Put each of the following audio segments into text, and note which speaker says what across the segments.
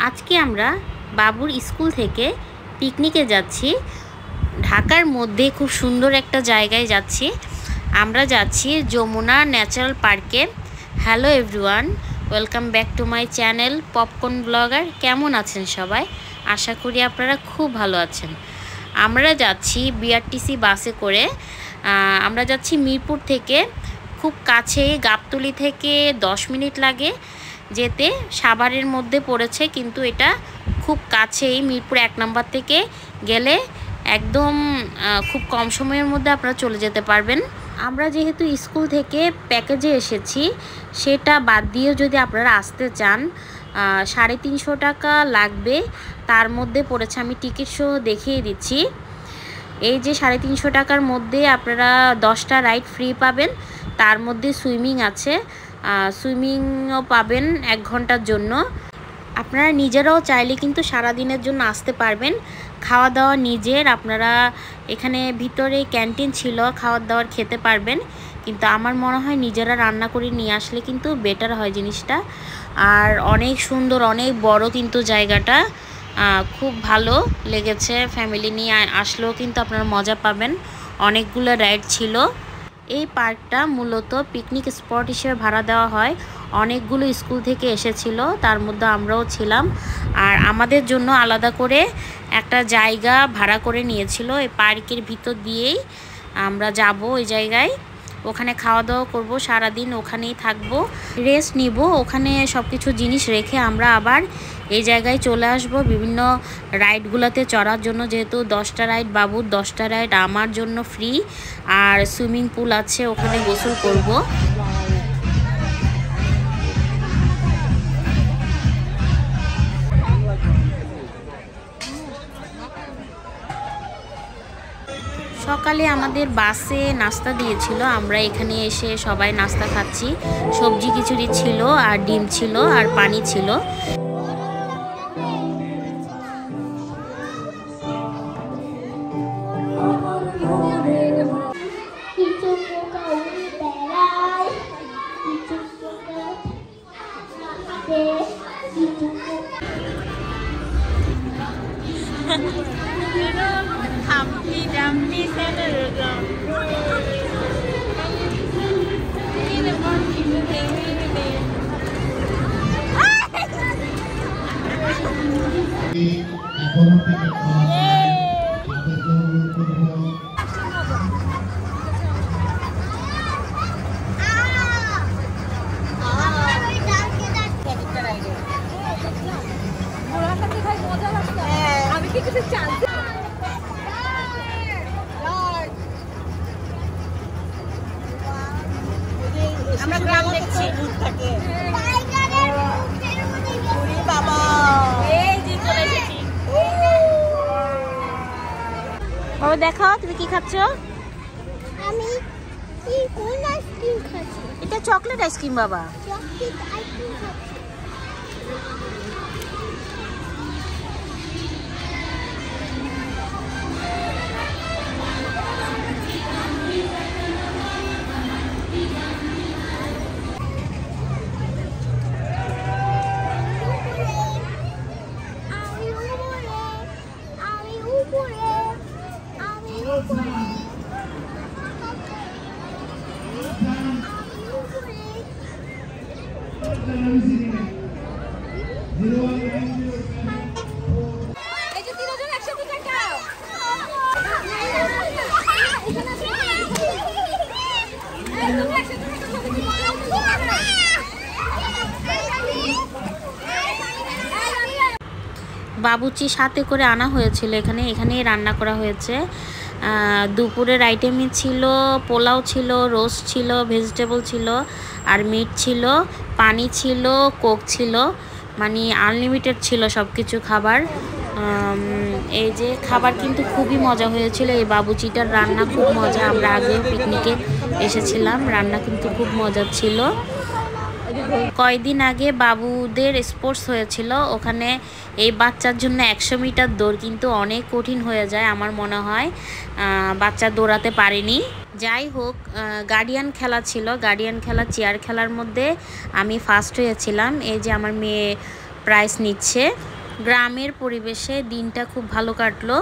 Speaker 1: আজকে আমরা বাবুর স্কুল থেকে পিকনিকে যাচ্ছি। ঢাকার মধ্যে খুব সুন্দর একটা জায়গায় যাচ্ছি। আমরা যাচ্ছি যমুনা ন্যাচারাল পার্কে। Hello everyone, welcome back to my channel popcorn blogger. কেমন আছেন সবাই? আশা করি আপনারা খুব ভালো আছেন। আমরা যাচ্ছি বিআরটিসি বাসে করে। আমরা যাচ্ছি মিরপুর থেকে, খুব কাছে, গাবতলী থেকে 10 মিনিট লাগে যেতে। সাভারের মধ্যে পড়েছে, কিন্তু এটা খুব কাছেই। মিরপুর 1 নম্বর থেকে গেলে একদম খুব কম সময়ের মধ্যে আপনারা চলে যেতে পারবেন। আমরা যেহেতু স্কুল থেকে প্যাকেজে এসেছি, সেটা বাদ দিয়ে যদি আপনারা আসতে চান 350 টাকা লাগবে। তার মধ্যে পড়েছে, আমি টিকিট সহ দেখিয়ে দিচ্ছি। এই যে 350 টাকার মধ্যে আপনারা 10টা রাইড ফ্রি পাবেন। তার মধ্যে সুইমিং আছে, সুইমিংও পাবেন 1 ঘন্টার জন্য। আপনারা নিজেরাও চাইলে কিন্তু সারা দিনের জন্য আসতে পারবেন। খাওয়া দাওয়া নিজের, আপনারা এখানে ভিতরে ক্যান্টিন ছিল, খাওয়ার দাওয়ার খেতে পারবেন। কিন্তু আমার মনে হয় নিজেরা রান্না করে নিয়ে আসলে কিন্তু বেটার হয় জিনিসটা। আর অনেক সুন্দর, অনেক বড় কিন্তু জায়গাটা, খুব ভালো লেগেছে। ফ্যামিলি নিয়ে আসলেও কিন্তু আপনারা মজা পাবেন। অনেকগুলো রাইড ছিল। এই পার্কটা মূলত পিকনিক স্পট হিসেবে ভাড়া দেওয়া হয়। অনেকগুলো স্কুল থেকে এসেছিল, তার মধ্যে আমরাও ছিলাম। আর আমাদের জন্য আলাদা করে একটা জায়গা ভাড়া করে নিয়েছিল। এই পার্কের ভিতর দিয়েই আমরা যাব ওই জায়গায়। ওখানে খাওয়া দাওয়া করবো, সারাদিন ওখানেই থাকবো, রেস্ট নিব। ওখানে সব কিছু জিনিস রেখে আমরা আবার এই জায়গায় চলে আসব বিভিন্ন রাইডগুলোতে চড়ার জন্য। যেহেতু 10টা রাইড বাবুর, 10টা রাইড আমার জন্য ফ্রি। আর সুইমিং পুল আছে, ওখানে গোসল করব। সকালে আমাদের বাসে নাস্তা দিয়েছিল। আমরা এখানে এসে সবাই নাস্তা খাচ্ছি। সবজি খিচুড়ি ছিল, আর ডিম ছিল, আর পানি ছিল। আমরা গ্রাম দেখছি। বাবা দেখাও, তুমি কি খাচ্ছ?
Speaker 2: আমি কোন আইসক্রিম খাচ্ছি?
Speaker 1: এটা চকলেট আইসক্রিম বাবা।
Speaker 2: চকলেট আইসক্রিম খাচ্ছি।
Speaker 1: বাবুচি সাথে করে আনা হয়েছিল, এখানেই রান্না করা হয়েছে। দুপুরের আইটেমই ছিল, পোলাও ছিল, রোস্ট ছিল, ভেজিটেবল ছিল, আর মিট ছিল, পানি ছিল, কোক ছিল, মানে আনলিমিটেড ছিল সব কিছু খাবার। এই যে খাবার কিন্তু খুবই মজা হয়েছিল। এই বাবুচিটার রান্না খুব মজা। আমরা আগেও পিকনিকে এসেছিলাম, রান্না কিন্তু খুব মজা ছিল। কয়দিন আগে বাবুদের স্পোর্টস হয়েছিল, ওখানে এই বাচ্চার জন্য 100 মিটার দৌড় কিন্তু অনেক কঠিন হয়ে যায় আমার মনে হয়, বাচ্চা দৌড়াতে পারেনি। যাই হোক, গার্ডিয়ান খেলা ছিল, গার্ডিয়ান খেলা চেয়ার খেলার মধ্যে আমি ফার্স্ট হয়েছিলাম। এই যে আমার মেয়ে প্রাইজ নিচ্ছে। গ্রামের পরিবেশে দিনটা খুব ভালো কাটলো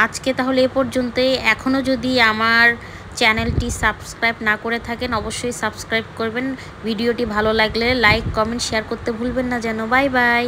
Speaker 1: আজকে। তাহলে এ পর্যন্তই। এখনও যদি আমার চ্যানেলটি সাবস্ক্রাইব না করে থাকেন অবশ্যই সাবস্ক্রাইব করবেন। ভিডিওটি ভালো লাগলে লাইক কমেন্ট শেয়ার করতে ভুলবেন না যেন। Bye bye.